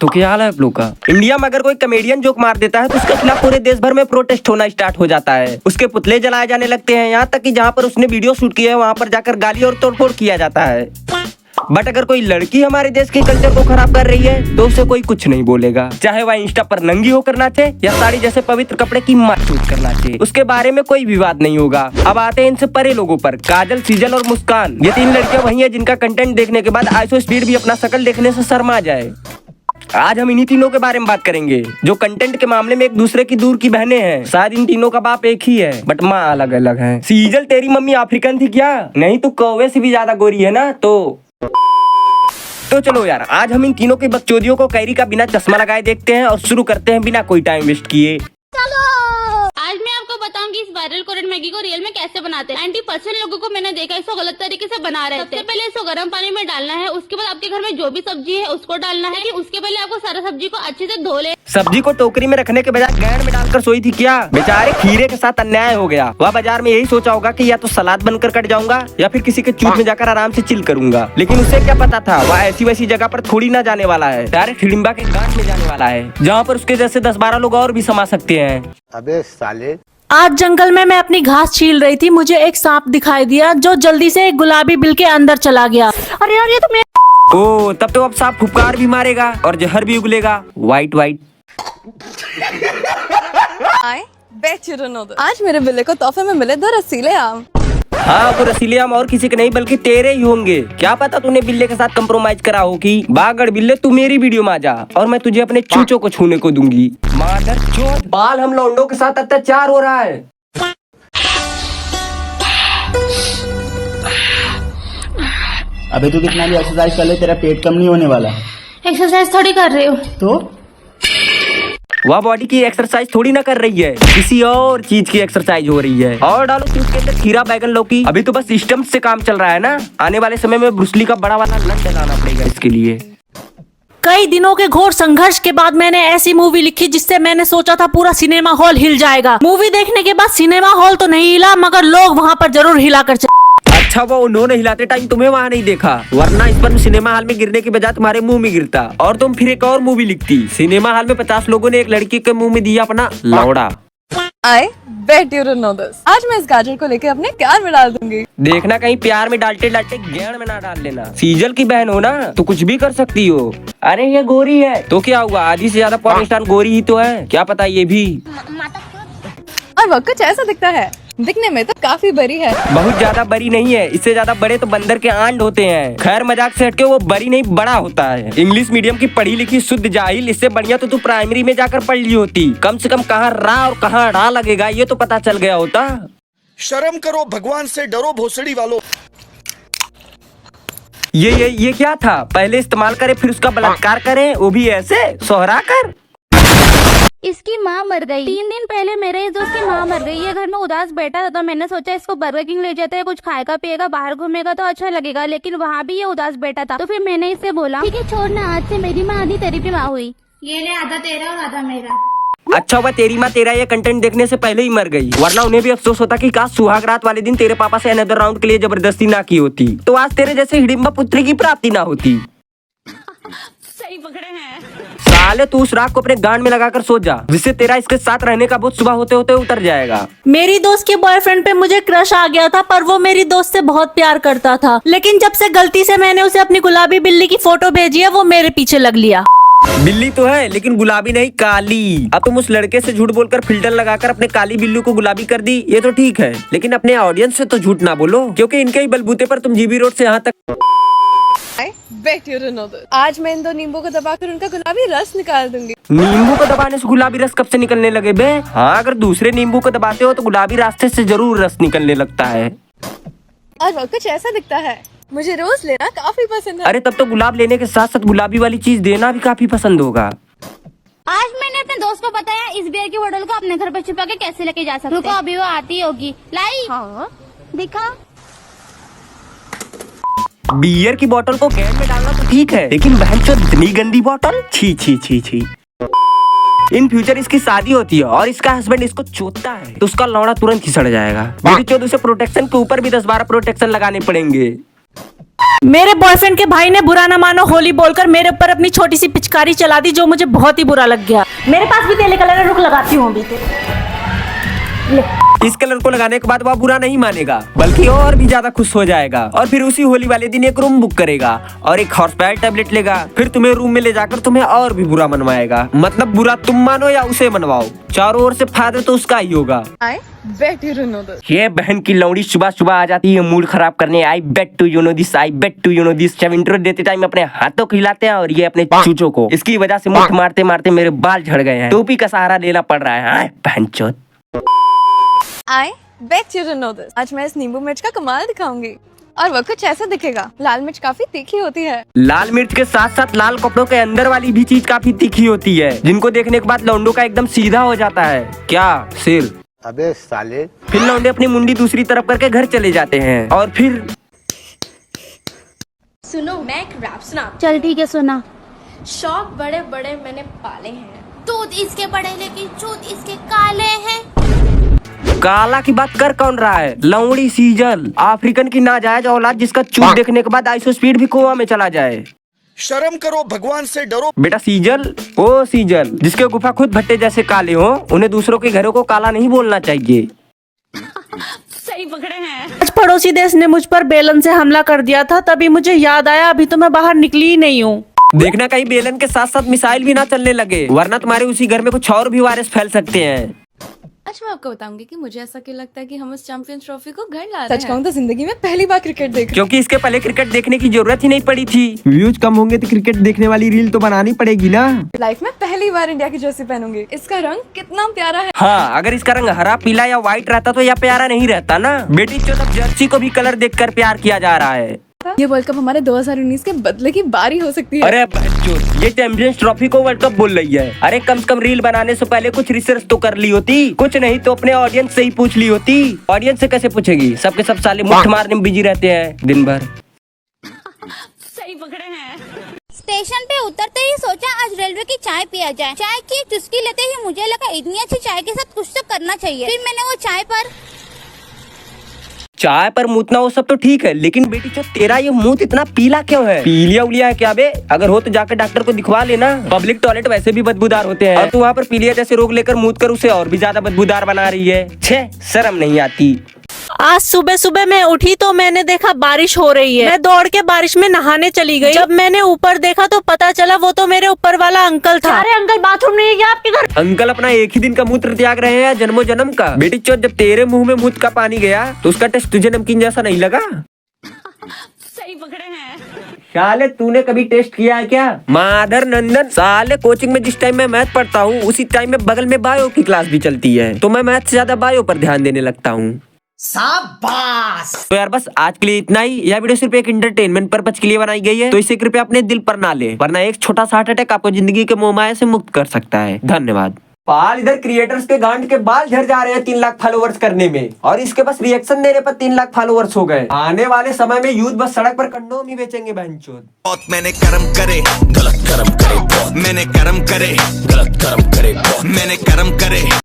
तो क्या हाल है आप लोग का? इंडिया में अगर कोई कमेडियन जोक मार देता है तो उसके खिलाफ पूरे देश भर में प्रोटेस्ट होना स्टार्ट हो जाता है। उसके पुतले जलाए जाने लगते हैं, यहाँ तक कि जहाँ पर उसने वीडियो शूट किया है वहाँ पर जाकर गाली और तोड़फोड़ किया जाता है। बट अगर कोई लड़की हमारे देश के कल्चर को खराब कर रही है तो उसे कोई कुछ नहीं बोलेगा, चाहे वह इंस्टा पर नंगी होकर नाचे या साड़ी जैसे पवित्र कपड़े की मार छूट कर नाचे, उसके बारे में कोई विवाद नहीं होगा। अब आते हैं इनसे परे लोगों पर। काजल, सीजल और मुस्कान, ये 3 लड़कियां वही है जिनका कंटेंट देखने के बाद आइसो स्पीड भी अपना शकल देखने से शर्मा जाए। आज हम इन्हीं तीनों के बारे में बात करेंगे जो कंटेंट के मामले में एक दूसरे की दूर की बहनें हैं। शायद इन तीनों का बाप एक ही है बट माँ अलग अलग है। सीजल, तेरी मम्मी अफ्रीकन थी क्या? नहीं, तू कौवे से भी ज्यादा गोरी है ना। तो चलो यार, आज हम इन तीनों की बकचोदियों को कैरी का बिना चश्मा लगाए देखते हैं और शुरू करते हैं बिना कोई टाइम वेस्ट किए। आज मैं आपको बताऊंगी इस वायरल कोरियन मैगी को रियल में कैसे बनाते हैं। 90% लोगों को मैंने देखा इसको गलत तरीके से बना रहे हैं। सबसे पहले इसको गर्म पानी में डालना है, उसके बाद आपके घर में जो भी सब्जी है उसको डालना है। कि उसके पहले आपको सारा सब्जी को अच्छे से धो ले। सब्जी को टोकरी में रखने के बजाय गैंड में डालकर सोई थी क्या? बेचारे खीरे के साथ अन्याय हो गया। वह बाजार में यही सोचा होगा कि या तो सलाद बनकर कट जाऊंगा या फिर किसी के चूत में जाकर आराम से चिल करूंगा, लेकिन उसे क्या पता था वह ऐसी वैसी जगह पर थोड़ी ना जाने वाला है, डायरेक्ट हिडिंबा के गांठ में जाने वाला है, जहाँ पर उसके जैसे 10-12 लोग और भी समा सकते हैं। अबे साले, आज जंगल में मैं अपनी घास छील रही थी, मुझे एक सांप दिखाई दिया जो जल्दी से एक गुलाबी बिल के अंदर चला गया। अरे यार, ये तो मैं ओ, तब तो अब सांप फुफकार भी मारेगा और जहर भी उगलेगा। White white. I bet you don't know this. आज मेरे बिल्ले को तोहफे में मिले 2 रसीले आम। हाँ, वो रसीले आम और किसी के नहीं बल्कि तेरे ही होंगे। क्या पता तूने बिल्ले के साथ कंप्रोमाइज करा हो कि बागड़ बिल्ले तू मेरी वीडियो में आ जा और मैं तुझे अपने चूचों को छूने को दूंगी। मादरचोद, बाल हम लौंडों के साथ अत्याचार हो रहा है। अबे तू कितना भी एक्सरसाइज कर ले तेरा पेट कम नहीं होने वाला। एक्सरसाइज थोड़ी कर रहे हो तो वह बॉडी की एक्सरसाइज थोड़ी ना कर रही है, किसी और चीज की एक्सरसाइज हो रही है। और डालो उसके अंदर खीरा, बैगन, लौकी। अभी तो बस सिस्टम से काम चल रहा है ना, आने वाले समय में ब्रूसली का बड़ा वाला लंच लगाना पड़ेगा इसके लिए। कई दिनों के घोर संघर्ष के बाद मैंने ऐसी मूवी लिखी जिससे मैंने सोचा था पूरा सिनेमा हॉल हिल जाएगा। मूवी देखने के बाद सिनेमा हॉल तो नहीं हिला मगर लोग वहाँ पर जरूर हिला कर अच्छा, वो उन्होंने हिलाते टाइम तुम्हें वहाँ नहीं देखा, वरना इस पर सिनेमा हॉल में गिरने की बजाय तुम्हारे मुंह में गिरता और तुम फिर एक और मूवी लिखती। सिनेमा हॉल में 50 लोगों ने एक लड़की के मुंह में दिया अपना लौड़ा। I bet you don't know this. आज मैं इस गाजर को लेके अपने कार में डाल दूंगी। देखना कहीं प्यार में डालते डालते गैंड में ना डाल लेना। सीजल की बहन हो ना तो कुछ भी कर सकती हो। अरे ये गोरी है तो क्या हुआ, आधी से ज्यादा पॉर्न स्टार गोरी ही तो है, क्या पता ये भी। और वो कुछ ऐसा दिखता है, दिखने में तो काफी बड़ी है। बहुत ज्यादा बड़ी नहीं है, इससे ज्यादा बड़े तो बंदर के आंड होते हैं। खैर मजाक से हटके वो बड़ी नहीं बड़ा होता है। इंग्लिश मीडियम की पढ़ी लिखी शुद्ध जाहिल, इससे बढ़िया तो तू प्राइमरी में जाकर पढ़ ली होती। कम से कम कहाँ रा और कहाँ रा लगेगा ये तो पता चल गया होता। शर्म करो, भगवान से डरो भोसड़ी वालों। ये क्या था? पहले इस्तेमाल करे फिर उसका बलात्कार करे, वो भी ऐसे सोहरा कर। इसकी माँ मर गई। 3 दिन पहले मेरे इस दोस्त की माँ मर गई। ये घर में उदास बैठा था तो मैंने सोचा इसको बर्गर किंग ले जाते हैं, कुछ खाएगा पिएगा, बाहर घूमेगा तो अच्छा लगेगा, लेकिन वहाँ भी ये उदास बैठा था। तो फिर मैंने इससे बोला ठीक है छोड़ना, आज से मेरी माँ आधी तेरी भी माँ हुई। ये ले, आधा तेरा और आधा मेरा। अच्छा हुआ तेरी माँ तेरा ये कंटेंट देखने से पहले ही मर गई, वरना उन्हें भी अफसोस होता कि काश सुहाग रात वाले दिन तेरे पापा से अनदर राउंड के लिए जबरदस्ती ना की होती, तो आज तेरे जैसे हिडिंबा पुत्री की प्राप्ति ना होती। सही पकड़े हैं। साले तू उस राख को अपने गांड में लगाकर सो जा, जिससे तेरा इसके साथ रहने का बोझ सुबह होते होते उतर जाएगा। मेरी दोस्त के बॉयफ्रेंड पे मुझे क्रश आ गया था, पर वो मेरी दोस्त से बहुत प्यार करता था, लेकिन जब से गलती से मैंने उसे अपनी गुलाबी बिल्ली की फोटो भेजी है वो मेरे पीछे लग लिया। बिल्ली तो है लेकिन गुलाबी नहीं, काली। अब तुम उस लड़के से झूठ बोलकर फिल्टर लगाकर अपने काली बिल्लू को गुलाबी कर दी, ये तो ठीक है, लेकिन अपने ऑडियंस से तो झूठ ना बोलो, क्योंकि इनके ही बलबूते पर तुम जीबी रोड से यहाँ तक। I bet you don't know this. आज मैं इन 2 नींबू को दबाकर उनका गुलाबी रस निकाल दूंगी। नींबू को दबाने से गुलाबी रस कब से निकलने लगे बे? हाँ, अगर दूसरे नींबू को दबाते हो तो गुलाबी रास्ते से जरूर रस निकलने लगता है। और वो कुछ ऐसा दिखता है, मुझे रोज लेना काफी पसंद है। अरे तब तो गुलाब लेने के साथ साथ गुलाबी वाली चीज देना भी काफी पसंद होगा। आज मैंने अपने दोस्त को बताया इस बियर की बोतल को अपने घर पे छिपा के कैसे लेके जा सकते हैं। रुको अभी वो आती होगी। लाई हाँ दिखा। बियर की बोतल को कैन में डालना तो ठीक है, लेकिन बहनचोद इतनी गंदी बोतल, छी छी छी छी। इन फ्यूचर इसकी शादी होती है और इसका हस्बैंड इसको चोदता है तो उसका लौड़ा तुरंत ही सड़ जाएगा। मेरी चोद उसे प्रोटेक्शन के ऊपर भी 10-12 प्रोटेक्शन लगाने पड़ेंगे। मेरे बॉयफ्रेंड के भाई ने बुरा ना मानो होली बोलकर मेरे ऊपर अपनी छोटी सी पिचकारी चला दी, जो मुझे बहुत ही बुरा लग गया। मेरे पास भी तेले कलर है, रुक लगाती हूँ अभी। इस कलर को लगाने के बाद वह बुरा नहीं मानेगा, बल्कि और भी ज्यादा खुश हो जाएगा और फिर उसी होली वाले दिन एक रूम बुक करेगा और एक हॉर्स पावर टैबलेट लेगा। फिर तुम्हें रूम में ले जाकर तुम्हें और भी बुरा मनवाएगा। मतलब बुरा तुम मानो या उसे मनवाओ, चारों ओर से फायदा तो उसका ही होगा। I bet you don't know this. ये बहन की लौड़ी सुबह सुबह आ जाती है मूड खराब करने। I bet to you know this, I bet to you know this. जब इंट्रो देते टाइम अपने हाथों को हिलाते हैं और ये अपने चूचों को। इसकी वजह से मुठ मारते मारते मेरे बाल झड़ गए हैं। टोपी का सहारा लेना पड़ रहा है। बहनचोद। I bet you don't know this. आज मैं इस नींबू मिर्च का कमाल दिखाऊंगी और वो कुछ ऐसा दिखेगा। लाल मिर्च काफी तीखी होती है। लाल मिर्च के साथ साथ लाल कपड़ों के अंदर वाली भी चीज काफी तीखी होती है, जिनको देखने के बाद लौंडों का एकदम सीधा हो जाता है। क्या सिर? अबे साले। फिर लौंडे अपनी मुंडी दूसरी तरफ करके घर चले जाते हैं और फिर सुनो, मैं एक रैप सुना। चल ठीक है, सुना। शौक बड़े बड़े मैंने पाले हैं, दूध इसके बड़े लेकिन चूत इसके काले हैं। काला की बात कर कौन रहा है? लौंडी सीजल, अफ्रीकन की नाजायज औलाद जिसका चूत देखने के बाद आइसो स्पीड भी कुआं में चला जाए। शर्म करो, भगवान से डरो। बेटा सीजल, ओ सीजल जिसके गुफा खुद भट्टे जैसे काले हो, उन्हें दूसरों के घरों को काला नहीं बोलना चाहिए। सही पकड़े हैं। आज पड़ोसी देश ने मुझ पर बेलन से हमला कर दिया था, तभी मुझे याद आया अभी तो मैं बाहर निकली ही नहीं हूँ। देखना कहीं बेलन के साथ साथ मिसाइल भी ना चलने लगे, वरना तुम्हारे उसी घर में कुछ और भी वायरस फैल सकते हैं। आज मैं आपको बताऊंगी कि मुझे ऐसा क्यों लगता है कि हम उस चैंपियंस ट्रॉफी को घर ला रहे सच हैं। कहूँ तो जिंदगी में पहली बार क्रिकेट देख रही क्योंकि इसके पहले क्रिकेट देखने की जरूरत ही नहीं पड़ी थी। व्यूज कम होंगे तो क्रिकेट देखने वाली रील तो बनानी पड़ेगी ना। हूँ। लाइफ में पहली बार इंडिया की जर्सी पहनूंगी। इसका रंग कितना प्यारा है। हाँ, अगर इसका रंग हरा, पीला या व्हाइट रहता तो यह प्यारा नहीं रहता ना। बेटी चौदह जर्सी को भी कलर देखकर प्यार किया जा रहा है। ये वर्ल्ड कप हमारे 2019 के बदले की बारी हो सकती है। अरे बच्चों, ये चैंपियंस ट्रॉफी को वर्ल्ड कप बोल रही है। अरे कम से कम रील बनाने से पहले कुछ रिसर्च तो कर ली होती, कुछ नहीं तो अपने ऑडियंस से ही पूछ ली होती। ऑडियंस से कैसे पूछेगी? सबके सब साले मुट्ठ मारने में बिजी रहते हैं दिन भर। सही पकड़े हैं। स्टेशन पे उतरते ही सोचा आज रेलवे की चाय पिया जाए। चाय की चुस्की लेते ही मुझे लगा इतनी अच्छी चाय के साथ कुछ तो करना चाहिए। फिर मैंने वो चाय पर मूतना वो सब तो ठीक है, लेकिन बेटी जो तेरा ये मुंह इतना पीला क्यों है? पीलिया उलिया है क्या बे? अगर हो तो जाकर डॉक्टर को दिखवा लेना। पब्लिक टॉयलेट वैसे भी बदबूदार होते हैं और तू वहाँ पर पीलिया जैसे रोग लेकर मूत कर उसे और भी ज्यादा बदबूदार बना रही है। छे, शर्म नहीं आती। आज सुबह सुबह मैं उठी तो मैंने देखा बारिश हो रही है। मैं दौड़ के बारिश में नहाने चली गई। जब मैंने ऊपर देखा तो पता चला वो तो मेरे ऊपर वाला अंकल था। अरे अंकल, बाथरूम नहीं है क्या आपके घर? अंकल अपना एक ही दिन का मूत्र त्याग रहे हैं जन्मों जन्म का। बेटी चोट, जब तेरे मुंह में मूत का पानी गया तो उसका टेस्ट तुझे नमकीन जैसा नहीं लगा? सही पकड़े हैं। साले तूने कभी टेस्ट किया है क्या? माधर नंदन, साले कोचिंग में जिस टाइम मैं मैथ पढ़ता हूँ उसी टाइम में बगल में बायो की क्लास भी चलती है, तो मैं मैथ से ज्यादा बायो पर ध्यान देने लगता हूँ। शाबाश। तो यार बस आज के लिए इतना ही। यह वीडियो सिर्फ एक एंटरटेनमेंट पर्पज के लिए बनाई गई है, तो इसे कृपया अपने दिल पर ना ले, वरना एक छोटा सा हार्ट अटैक आपको जिंदगी के मोहमाया से मुक्त कर सकता है। धन्यवाद। पाल, इधर क्रिएटर्स के गांड के बाल झड़ जा रहे हैं 3 लाख फॉलोवर्स करने में, और इसके पास रिएक्शन देने पर 3 लाख फॉलोवर्स हो गए। आने वाले समय में यूथ बस सड़क पर कंडोम ही बेचेंगे बहनचोद। बहुत मैंने कर्म करे, गलत कर्म करे। मैंने कर्म करे, गलत कर्म करे। मैंने कर्म करे।